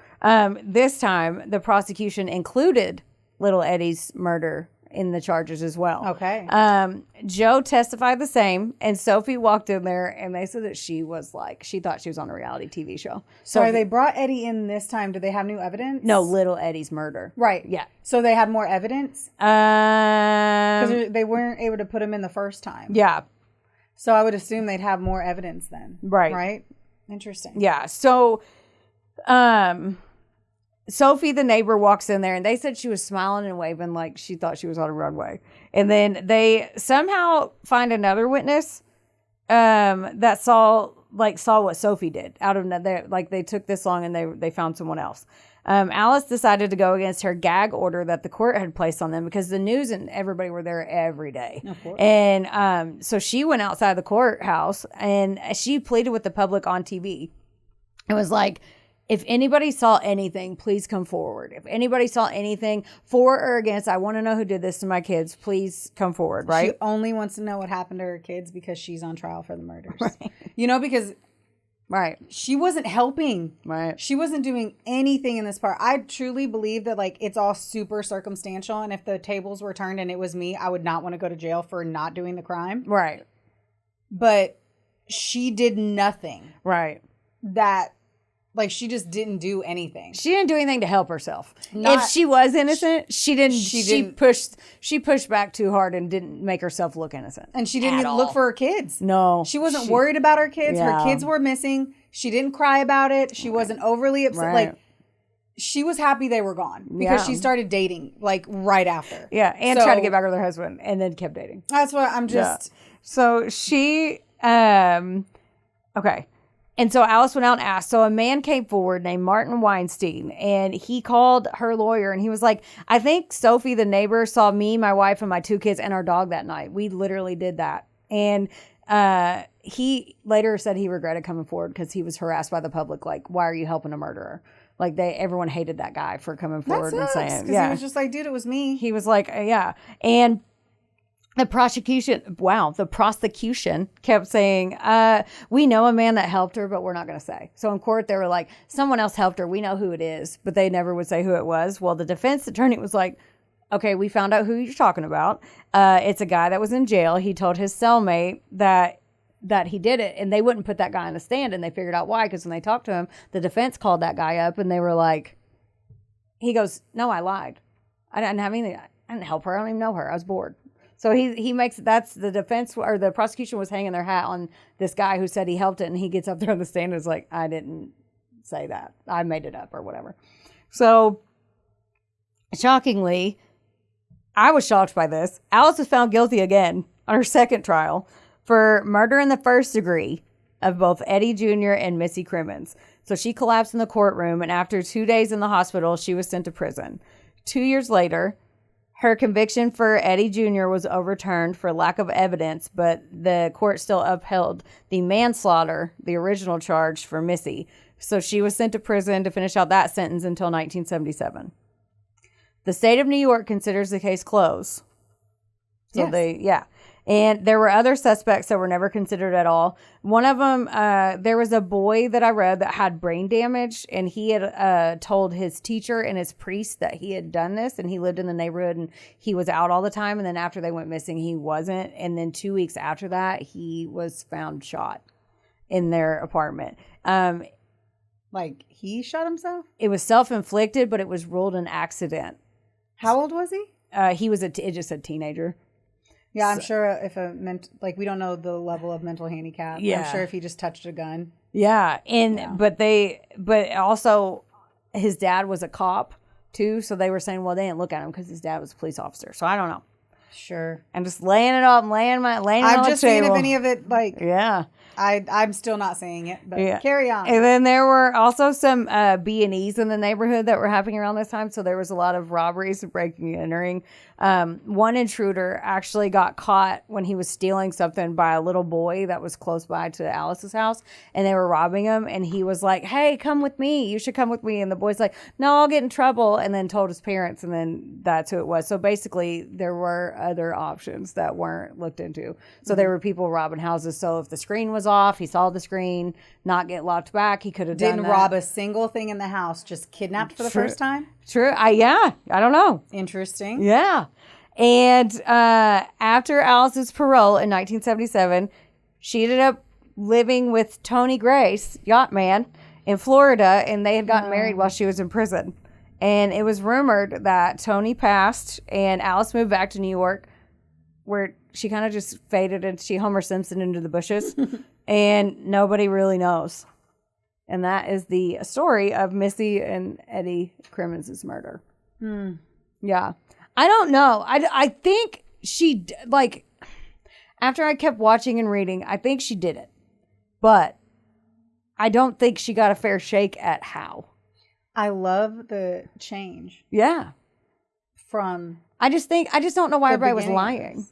This time, the prosecution included little Eddie's murder in the charges as well. Okay. Joe testified the same, and Sophie walked in there, and they said that she thought she was on a reality TV show. So they brought Eddie in this time. Do they have new evidence? No, little Eddie's murder. Right. Yeah. So they had more evidence? Because they weren't able to put him in the first time. Yeah. So I would assume they'd have more evidence then. Right. Right? Interesting. Yeah. So, Sophie, the neighbor, walks in there, and they said she was smiling and waving like she thought she was on a runway. And then they somehow find another witness that saw what Sophie did out of they took this long and they found someone else. Alice decided to go against her gag order that the court had placed on them because the news and everybody were there every day. Of course. And so she went outside the courthouse and she pleaded with the public on TV. It was like, if anybody saw anything, please come forward. If anybody saw anything for or against, I want to know who did this to my kids. Please come forward, right? She only wants to know what happened to her kids because she's on trial for the murders. Right. Because right. she wasn't helping. Right. She wasn't doing anything in this part. I truly believe that it's all super circumstantial. And if the tables were turned and it was me, I would not want to go to jail for not doing the crime. Right. But she did nothing. Right. She just didn't do anything. She didn't do anything to help herself. If she was innocent, she didn't. She pushed back too hard and didn't make herself look innocent. And she didn't even look for her kids. No. She wasn't worried about her kids. Yeah. Her kids were missing. She didn't cry about it. She wasn't overly upset. Right. She was happy they were gone because she started dating right after. Yeah, and tried to get back with her husband and then kept dating. That's what I'm just... Yeah. So she... okay. And so Alice went out and asked. So a man came forward named Martin Weinstein, and he called her lawyer, and he was like, I think Sophie, the neighbor, saw me, my wife, and my 2 kids and our dog that night. We literally did that. And he later said he regretted coming forward because he was harassed by the public. Like, why are you helping a murderer? Everyone hated that guy for coming forward and saying, yeah. He was just like, dude, it was me. He was like, yeah. And the prosecution kept saying, we know a man that helped her, but we're not going to say. So in court, they were like, someone else helped her. We know who it is, but they never would say who it was. Well, the defense attorney was like, okay, we found out who you're talking about. It's a guy that was in jail. He told his cellmate that he did it, and they wouldn't put that guy on the stand, and they figured out why, because when they talked to him, the defense called that guy up, and they were like, he goes, no, I lied. I didn't have anything. I didn't help her. I don't even know her. I was bored. So he makes, that's the defense, or the prosecution was hanging their hat on this guy who said he helped it, and he gets up there on the stand and is like, I didn't say that. I made it up or whatever. So shockingly, I was shocked by this. Alice was found guilty again on her second trial for murder in the first degree of both Eddie Jr. and Missy Crimmins. So she collapsed in the courtroom, and after 2 days in the hospital, she was sent to prison. 2 years later, her conviction for Eddie Jr. was overturned for lack of evidence, but the court still upheld the manslaughter, the original charge, for Missy. So she was sent to prison to finish out that sentence until 1977. The state of New York considers the case closed. So yes. And there were other suspects that were never considered at all. One of them, there was a boy that I read that had brain damage, and he had told his teacher and his priest that he had done this, and he lived in the neighborhood, and he was out all the time. And then after they went missing, he wasn't. And then 2 weeks after that, he was found shot in their apartment. Like, he shot himself? It was self-inflicted, but it was ruled an accident. How old was he? He was it just said teenager. Yeah, I'm sure if we don't know the level of mental handicap. Yeah. I'm sure if he just touched a gun. Yeah. But also his dad was a cop too. So they were saying, well, they didn't look at him because his dad was a police officer. So I don't know. Sure. I'm just laying it up, laying it I'm on the just seeing table. if any of it, Yeah. I'm still not saying it, but carry on. And then there were also some B&Es in the neighborhood that were happening around this time. So there was a lot of robberies, breaking and entering. One intruder actually got caught when he was stealing something by a little boy that was close by to Alice's house, and they were robbing him. And he was like, hey, come with me. You should come with me. And the boy's like, no, I'll get in trouble. And then told his parents, and then that's who it was. So basically there were other options that weren't looked into. So there were people robbing houses. So if the screen was off, he saw the screen, not get locked back, he could have done that. Didn't rob a single thing in the house, just kidnapped for the first time? True. I don't know. Interesting. Yeah. And after Alice's parole in 1977, she ended up living with Tony Grace, yacht man, in Florida, and they had gotten married while she was in prison. And it was rumored that Tony passed and Alice moved back to New York, where she kind of just faded and she Homer Simpson into the bushes. And nobody really knows. And that is the story of Missy and Eddie Crimmins' murder. Yeah. I don't know. I think she, after I kept watching and reading, I think she did it. But I don't think she got a fair shake at how. I love the change. Yeah. From I just don't know why everybody was lying.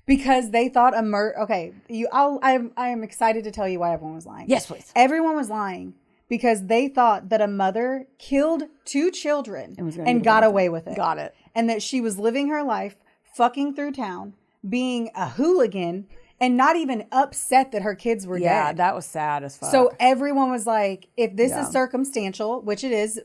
Because they thought okay, I am excited to tell you why everyone was lying. Yes, please. Everyone was lying because they thought that a mother killed 2 children and got away with it. Got it. And that she was living her life, fucking through town, being a hooligan, and not even upset that her kids were dead. Yeah, that was sad as fuck. So everyone was like, if this is circumstantial, which it is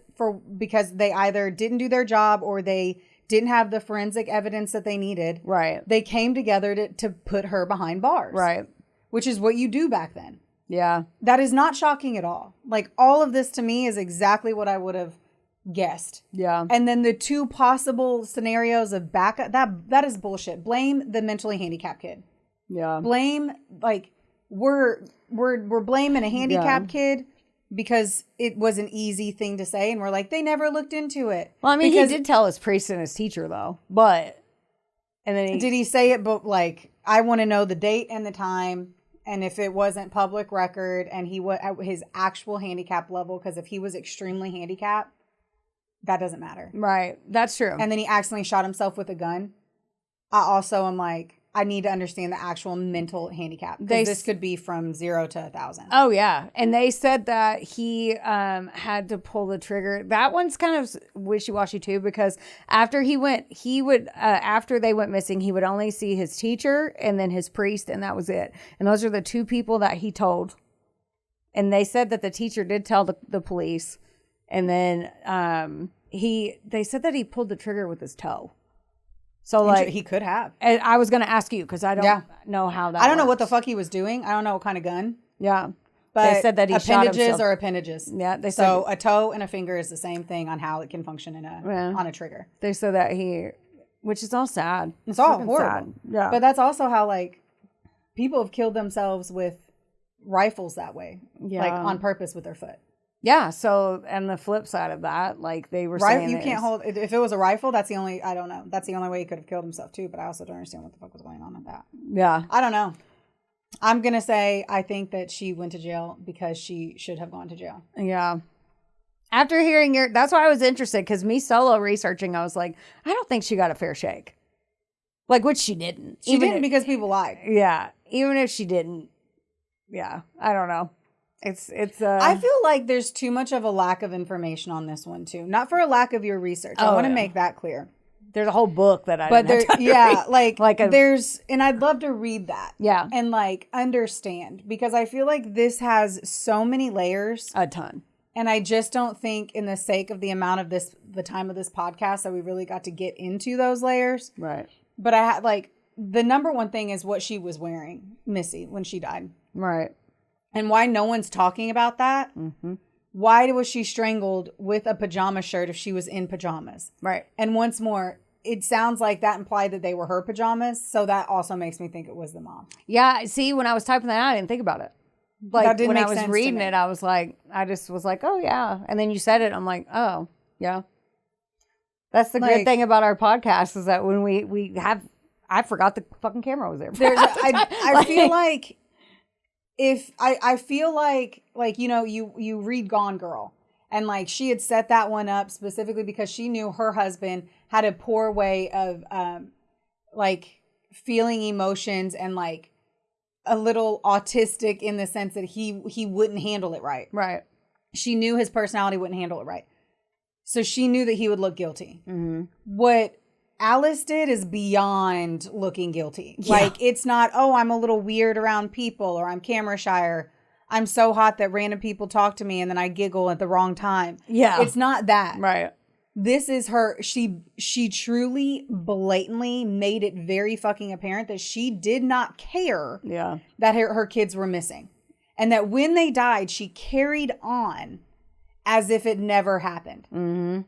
because they either didn't do their job or they didn't have the forensic evidence that they needed. Right. They came together to put her behind bars. Right. Which is what you do back then. Yeah. That is not shocking at all. Like, all of this to me is exactly what I would have guessed. Yeah. And then the 2 possible scenarios of backup, that is bullshit. Blame the mentally handicapped kid. Yeah. Blame, we're blaming a handicapped kid because it was an easy thing to say, and we're like, they never looked into it. Well, I mean, he did tell his priest and his teacher, though. But, and then did he say it? But I want to know the date and the time, and if it wasn't public record, and his actual handicap level, because if he was extremely handicapped, that doesn't matter. Right, that's true. And then he accidentally shot himself with a gun. I also am like, I need to understand the actual mental handicap. Because this could be from 0 to 1,000. Oh, yeah. And they said that he had to pull the trigger. That one's kind of wishy-washy, too, because after after they went missing, he would only see his teacher and then his priest, and that was it. And those are the 2 people that he told. And they said that the teacher did tell the police. And then they said that he pulled the trigger with his toe. So he could have. And I was going to ask you because I don't know how that. I don't know what the fuck he was doing. I don't know what kind of gun. Yeah, but they said that he shot himself. Appendages are appendages. Yeah, they said so a toe and a finger is the same thing on how it can function on a trigger. They said that which is all sad. It's all horrible. Sad. Yeah, but that's also how people have killed themselves with rifles that way, on purpose with their foot. Yeah. So, and the flip side of that, they were saying you can't hold. If it was a rifle, that's the only. I don't know. That's the only way he could have killed himself too. But I also don't understand what the fuck was going on with that. Yeah. I don't know. I'm gonna say I think that she went to jail because she should have gone to jail. Yeah. After hearing that's why I was interested, because me solo researching, I was like, I don't think she got a fair shake. Which she didn't. She didn't because people lied. Yeah. Even if she didn't. Yeah. I don't know. It's I feel like there's too much of a lack of information on this one too. Not for a lack of your research. I want to make that clear. There's a whole book that I But didn't have time to read. like there's, and I'd love to read that. Yeah. And like understand, because I feel like this has so many layers. A ton. And I just don't think, in the sake of the amount of the time of this podcast, that we really got to get into those layers. Right. But I had like, the number one thing is what she was wearing, Missy, when she died. Right. And why no one's talking about that. Mm-hmm. Why was she strangled with a pajama shirt if she was in pajamas? Right. And once more, it sounds like that implied that they were her pajamas. So that also makes me think it was the mom. Yeah. See, when I was typing that out, I didn't think about it. Like That didn't when I make was sense to reading me. it, I just was like, oh yeah. And then you said it, I'm like, oh yeah. That's the great thing about our podcast is that when we have, I forgot the fucking camera was there. I feel like I feel like you know, you read Gone Girl, and like she had set that one up specifically because she knew her husband had a poor way of like feeling emotions, and like a little autistic in the sense that he wouldn't handle it right. Right. She knew his personality wouldn't handle it right. So she knew that he would look guilty. Mm-hmm. What Alice did is beyond looking guilty. Yeah. Like, it's not, oh, I'm a little weird around people, or I'm camera shy, or I'm so hot that random people talk to me and then I giggle at the wrong time. Yeah. It's not that. Right. This is her. She truly, blatantly made it very fucking apparent that she did not care that her kids were missing. And that when they died, she carried on as if it never happened. Mm-hmm.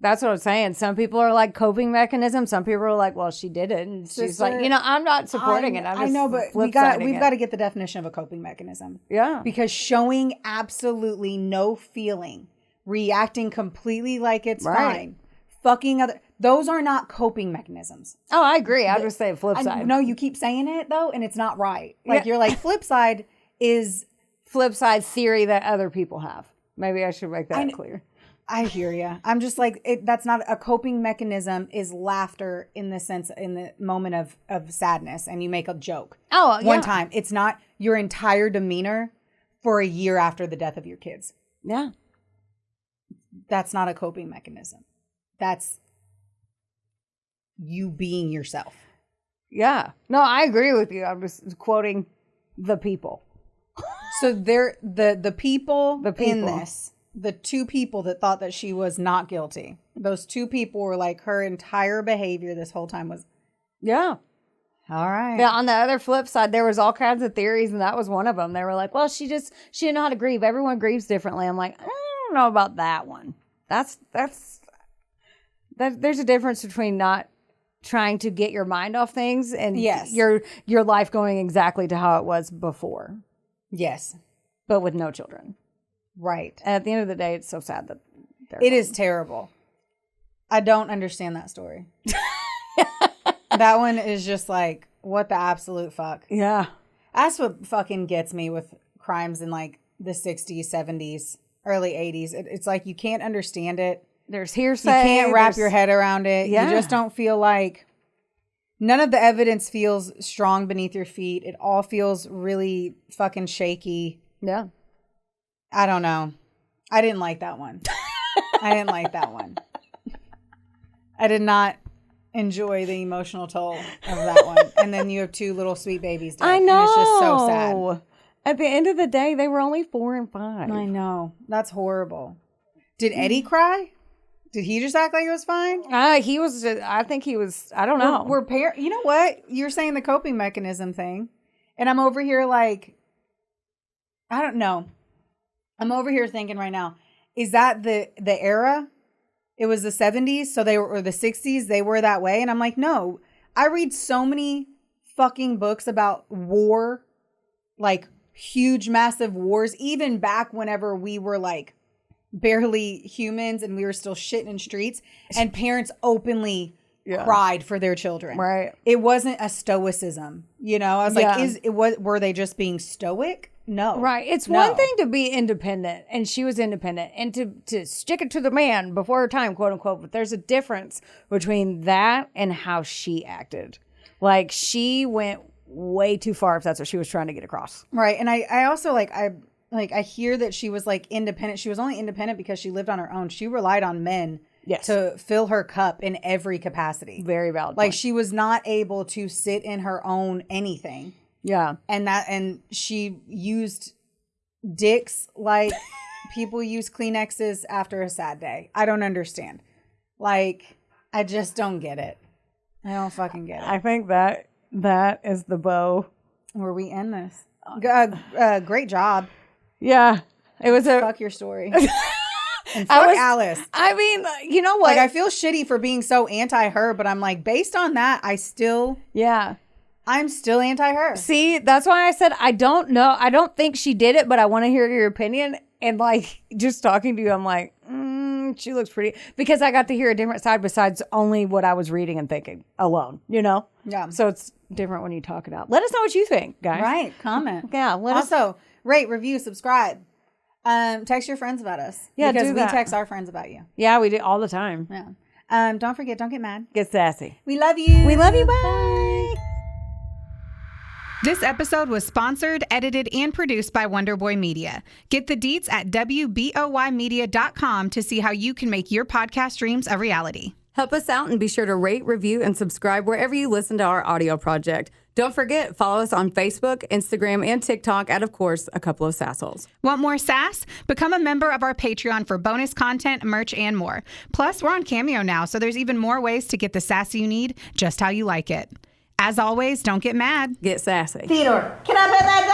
That's what I'm saying. Some people are like coping mechanism. Some people are like, well, she did it. And she's like, you know, I'm not supporting it. I'm just I know, but we've got to get the definition of a coping mechanism. Yeah. Because showing absolutely no feeling, reacting completely like it's fine, fucking other, those are not coping mechanisms. Oh, I agree. I would just say flip side. No, you keep saying it though, and it's not right. Like you're like, flip side is flip side theory that other people have. Maybe I should make that clear. I hear you. I'm just like, that's not a coping mechanism. Is laughter in the sense, in the moment of sadness, and you make a joke. Oh, yeah. One time. It's not your entire demeanor for a year after the death of your kids. Yeah. That's not a coping mechanism. That's you being yourself. Yeah. No, I agree with you. I'm just quoting the people. So they're the people in this. The two people that thought that she was not guilty. Those two people were like, her entire behavior this whole time was. Yeah. All right. Yeah. On the other flip side, there was all kinds of theories, and that was one of them. They were like, well, she didn't know how to grieve. Everyone grieves differently. I'm like, I don't know about that one. There's a difference between not trying to get your mind off things and your life going exactly to how it was before. Yes. But with no children. Right. At the end of the day, it's so sad that it is terrible. I don't understand that story. That one is just like, what the absolute fuck? Yeah. That's what fucking gets me with crimes in like the 60s, 70s, early 80s. It's like you can't understand it. There's hearsay. You can't wrap your head around it. Yeah. You just don't feel like, none of the evidence feels strong beneath your feet. It all feels really fucking shaky. Yeah. I don't know. I didn't like that one. I did not enjoy the emotional toll of that one. And then you have two little sweet babies dead. I know. And it's just so sad. At the end of the day, they were only 4 and 5. I know. That's horrible. Did Eddie cry? Did he just act like it was fine? He was. I think he was. I don't know. You know what? You're saying the coping mechanism thing, and I'm over here like, I don't know. I'm over here thinking right now, is that the era? It was the 70s, so they were, or the 60s, they were that way. And I'm like, no. I read so many fucking books about war, like huge, massive wars, even back whenever we were like barely humans and we were still shitting in streets, and parents openly cried for their children. Right. It wasn't a stoicism, you know? I was like, were they just being stoic? No. Right. It's one thing to be independent, and she was independent, and to stick it to the man before her time, quote unquote. But there's a difference between that and how she acted. Like, she went way too far if that's what she was trying to get across. Right. And I also I hear that she was like independent. She was only independent because she lived on her own. She relied on men Yes. to fill her cup in every capacity. Very valid. Like point. she was not able to sit in her own anything. Yeah. And she used dicks like people use Kleenexes after a sad day. I don't understand. Like, I just don't get it. I don't fucking get it. I think that is the bow Where we end this. Great job. Yeah. It was Fuck your story. And fuck Alice. I mean, you know what? Like, I feel shitty for being so anti her, but I'm like, based on that, I'm still anti her. See, that's why I said I don't know. I don't think she did it, but I want to hear your opinion. And like, just talking to you, I'm like, she looks pretty. Because I got to hear a different side besides only what I was reading and thinking alone, you know? Yeah. So it's different when you talk it out. Let us know what you think, guys. Right. Comment. Yeah. Also, rate, review, subscribe. Text your friends about us. Yeah, because do we that. text our friends about you. Yeah, we do all the time. Yeah. Don't forget, don't get mad. Get sassy. We love you. We love you. Bye. This episode was sponsored, edited, and produced by Wonderboy Media. Get the deets at WBOYmedia.com to see how you can make your podcast dreams a reality. Help us out and be sure to rate, review, and subscribe wherever you listen to our audio project. Don't forget, follow us on Facebook, Instagram, and TikTok at, of course, a couple of Sassholes. Want more sass? Become a member of our Patreon for bonus content, merch, and more. Plus, we're on Cameo now, so there's even more ways to get the sass you need just how you like it. As always, don't get mad. Get sassy. Theodore, can I bet that